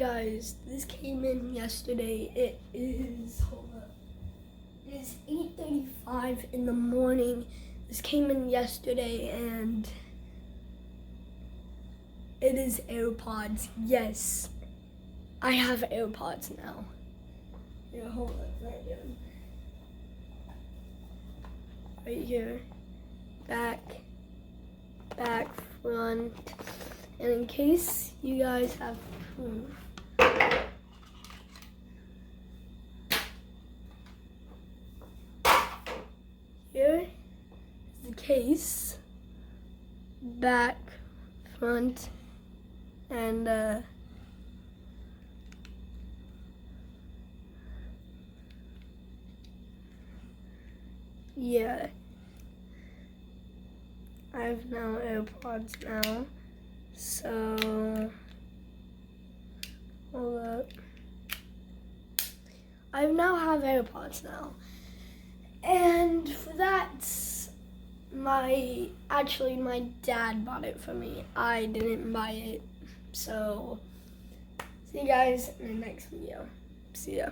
guys, this came in yesterday. It is, hold up. It is 8:35 in the morning. This came in yesterday and it is AirPods. Yes, I have AirPods now. Here, hold up, right here. Right here. Back, front. And in case you guys have proof, here is the case, back, front, and yeah, I have now AirPods now, so hold up. I now have AirPods now, and for that, my dad bought it for me. I didn't buy it, so see you guys in the next video. See ya.